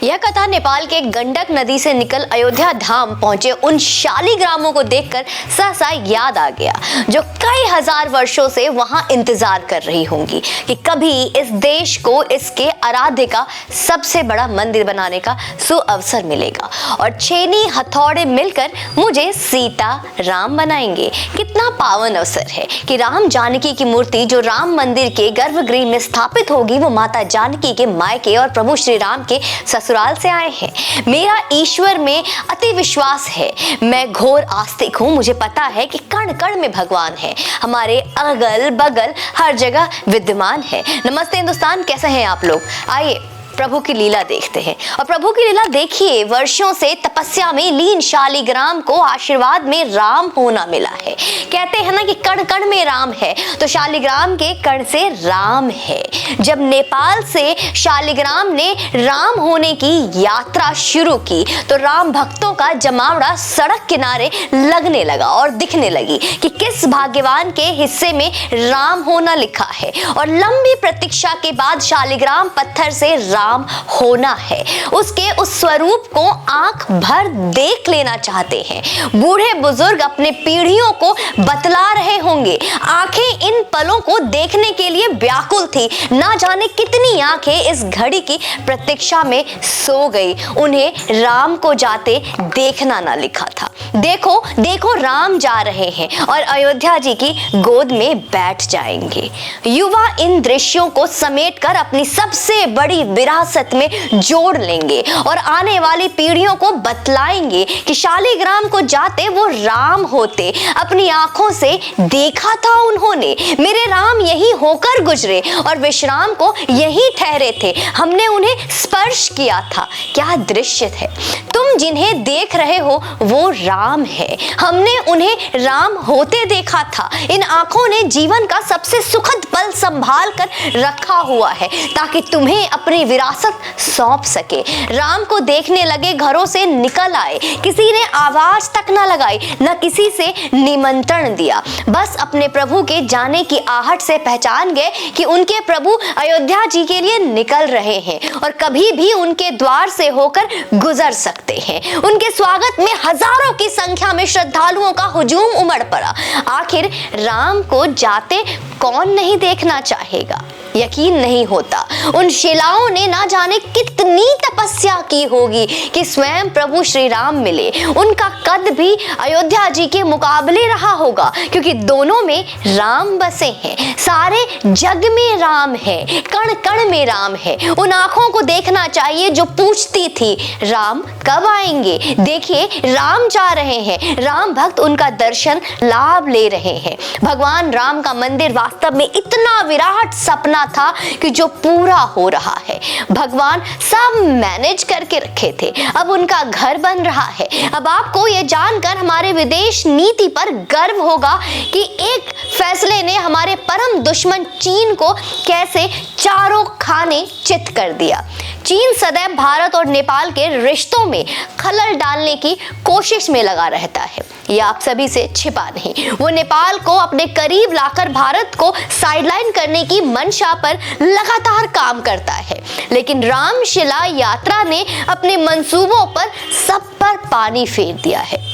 यह कथा नेपाल के गंडक नदी से निकल अयोध्या धाम पहुंचे उन शालिग्रामों को देखकर सहसा याद आ गया, जो कई हजार वर्षों से वहां इंतजार कर रही होंगी कि कभी इस देश को इसके आराध्य का सबसे बड़ा मंदिर बनाने का सुअवसर मिलेगा और छेनी हथौड़े मिलकर मुझे सीता राम बनाएंगे। कितना पावन अवसर है कि राम जानकी की मूर्ति जो राम मंदिर के गर्भगृह में स्थापित होगी, वो माता जानकी के मायके और प्रभु श्री राम के ससुराल से आए हैं। मेरा ईश्वर में अति विश्वास है। मैं घोर आस्तिक हूँ। मुझे पता है कि कण कण में भगवान है, हमारे अगल बगल हर जगह विद्यमान है। नमस्ते हिंदुस्तान, कैसे हैं आप लोग? आइए प्रभु की लीला देखते हैं। और प्रभु की लीला देखिए, वर्षों से तपस्या में लीन शालिग्राम को आशीर्वाद में राम होना मिला है। कहते हैं ना कि कण कण में राम है, तो शालिग्राम के कण से राम है। जब नेपाल से शालिग्राम ने राम होने की यात्रा शुरू की तो राम भक्तों का जमावड़ा सड़क किनारे लगने लगा और दिखने लगी कि किस भाग्यवान के हिस्से में राम होना लिखा है। और लंबी प्रतीक्षा के बाद शालिग्राम पत्थर से राम होना है। उसके उस स्वरूप को आंख भर देख लेना चाहते हैं। बूढ़े बुजुर्ग अपने पीढ़ियों को बतला रहे होंगे। आंखें इन पलों को देखने के लिए व्याकुल थी। ना जाने कितनी आंखें इस घड़ी की प्रतीक्षा में सो गई। उन्हें राम को जाते देखना ना लिखा था। देखो देखो, राम जा रहे हैं और अयोध्या जी की गोद में बैठ जाएंगे। युवा इन दृश्यों को समेटकर अपनी सबसे बड़ी विरासत में जोड़ लेंगे और आने वाली पीढ़ियों को बतलाएंगे कि शालिग्राम को जाते वो राम होते। अपनी आंखों से देखा था उन्होंने, मेरे राम यही होकर गुजरे और विश्राम को यही ठहरे थे। हमने उन्हें स्पर्श किया था। क्या दृश्य है! तुम जिन्हें देख रहे हो वो राम है। हमने उन्हें राम होते देखा था। इन आंखों ने जीवन का सबसे सुखद पल संभाल कर रखा हुआ है ताकि तुम्हें अपनी विरासत सौंप सके। राम को देखने लगे घरों से निकल आए। किसी ने आवाज तक न लगाई, न किसी से निमंत्रण दिया। बस अपने प्रभु के जाने की आहट से पहचान गए कि उनके प्रभु अयोध्या जी के लिए निकल रहे हैं और कभी भी उनके द्वार से होकर गुजर सकते हैं। उनके स्वागत में हजारों की संख्या में श्रद्धालुओं का हुजूम उमड़ पड़ा। आखिर राम को जाते कौन नहीं देखना चाहेगा? यकीन नहीं होता। उन शिलाओं ने ना जाने कितनी तपस्या की होगी कि स्वयं प्रभु श्री राम मिले। उनका कद भी अयोध्या जी के मुकाबले रहा होगा, क्योंकि दोनों में राम बसे हैं। सारे जग में राम है, कण कण में राम है। उन आंखों को देखना चाहिए जो पूछती थी राम कब आएंगे। देखिए, राम जा रहे हैं। राम भक्त उनका दर्शन लाभ ले रहे हैं। भगवान राम का मंदिर वास्तव में इतना विराट सपना था कि जो पूरा हो रहा है। भगवान सब मैनेज करके रखे थे, अब उनका घर बन रहा है। अब आपको यह जानकर हमारे विदेश नीति पर गर्व होगा कि एक फैसले ने हमारे परम दुश्मन चीन को कैसे चारों खाने चित कर दिया। चीन सदैव भारत और नेपाल के रिश्तों में खलल डालने की कोशिश में लगा रहता है। यह आप सभी से छिपा नहीं। वो नेपाल को अपने करीब लाकर भारत को साइडलाइन करने की मंशा पर लगातार काम करता है, लेकिन रामशिला यात्रा ने अपने मंसूबों पर सब पर पानी फेर दिया है।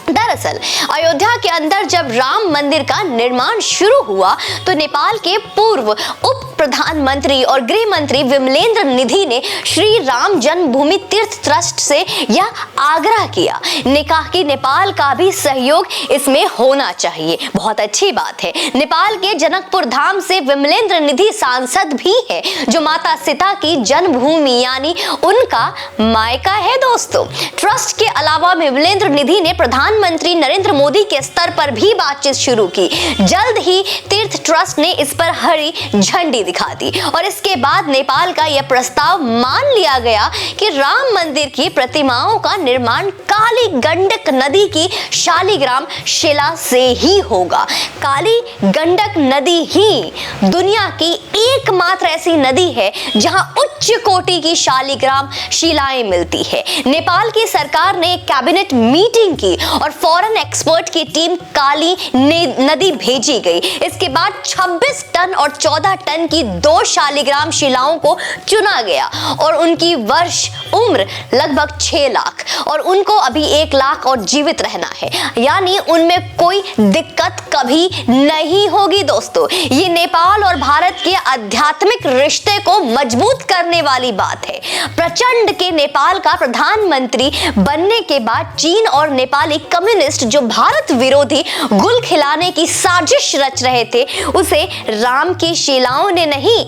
दरअसल अयोध्या के अंदर जब राम मंदिर का निर्माण शुरू हुआ तो नेपाल के पूर्व उप प्रधानमंत्री और गृह मंत्री विमलेंद्र निधि ने श्री राम जन्मभूमि तीर्थ ट्रस्ट से यह आग्रह किया। ने कहा कि नेपाल का भी सहयोग इसमें होना चाहिए। बहुत अच्छी बात है। नेपाल के जनकपुर धाम से विमलेंद्र निधि सांसद भी है, जो माता सीता की जन्मभूमि यानी उनका मायका है। दोस्तों, ट्रस्ट के अलावा विमलेंद्र निधि ने प्रधानमंत्री नरेंद्र मोदी के स्तर पर भी बातचीत शुरू की। जल्द ही तीर्थ ट्रस्ट ने इस पर हरी झंडी दिखा दी और इसके बाद नेपाल का यह प्रस्ताव मान लिया गया कि राम मंदिर की प्रतिमाओं का निर्माण काली गंडक नदी की शालिग्राम शिला से ही होगा। काली गंडक नदी ही दुनिया की एकमात्र ऐसी नदी है जहां उच्च कोटि की शालिग्राम शिलाएं मिलती है। नेपाल की सरकार ने एक कैबिनेट मीटिंग की और फॉरेन एक्सपर्ट की टीम काली नदी भेजी गई। इसके बाद 26 टन और 14 टन की की 2 शालिग्राम शिलाओं को चुना गया और उनकी वर्ष उम्र लगभग 6 लाख और उनको अभी 1 लाख और जीवित रहना है, यानी उनमें कोई दिक्कत कभी नहीं होगी। दोस्तों, ये नेपाल और भारत के आध्यात्मिक रिश्ते को मजबूत करने वाली बात है। प्रचंड के नेपाल का प्रधानमंत्री बनने के बाद चीन और नेपाली कम्युनिस्ट जो भारत विरोधी गुल खिलाने की साजिश रच रहे थे, उसे राम की शिलाओं ने नहीं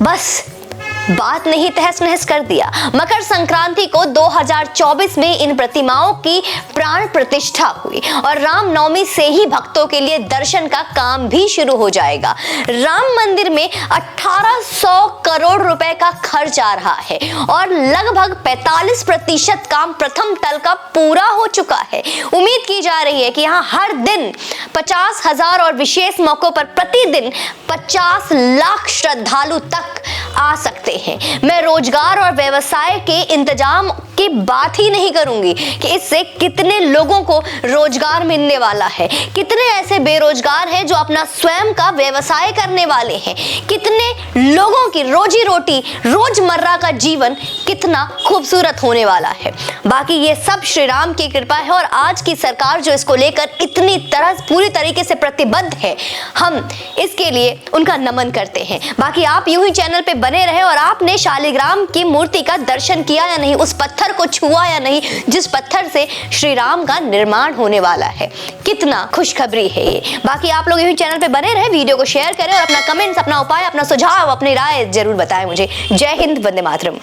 बस बात नहीं तहस नहस कर दिया। मकर संक्रांति को 2024 में इन प्रतिमाओं की प्राण प्रतिष्ठा हुई और रामनवमी से ही भक्तों के लिए दर्शन का काम भी शुरू हो जाएगा। राम मंदिर में 1800 करोड़ रुपए का खर्च आ रहा है और लगभग 45% काम प्रथम तल का पूरा हो चुका है। उम्मीद की जा रही है कि यहाँ हर दिन 50,000 और विशेष मौकों पर प्रतिदिन 50 लाख श्रद्धालु तक आ सकते हैं। मैं रोजगार और व्यवसाय के इंतजाम की बात ही नहीं करूंगी कि इससे कितने लोगों को रोजगार मिलने वाला है, कितने ऐसे बेरोजगार हैं जो अपना स्वयं का व्यवसाय करने वाले हैं, कितने लोगों की रोजी रोटी, रोजमर्रा का जीवन कितना खूबसूरत होने वाला है। बाकी ये सब श्री राम की कृपा है और आज की सरकार जो इसको लेकर इतनी तरह पूरी तरीके से प्रतिबद्ध है, हम इसके लिए उनका नमन करते हैं। बाकी आप यूं ही चैनल पे बने रहे और आपने शालिग्राम की मूर्ति का दर्शन किया या नहीं, उस पत्थर को छुआ या नहीं जिस पत्थर से श्री राम का निर्माण होने वाला है। कितना खुशखबरी है ये। बाकी आप लोग यूं चैनल पे बने रहे, वीडियो को शेयर करें और अपना कमेंट्स, अपना उपाय, अपना सुझाव, अपनी राय जरूर बताएं मुझे। जय हिंद, वंदे मातरम।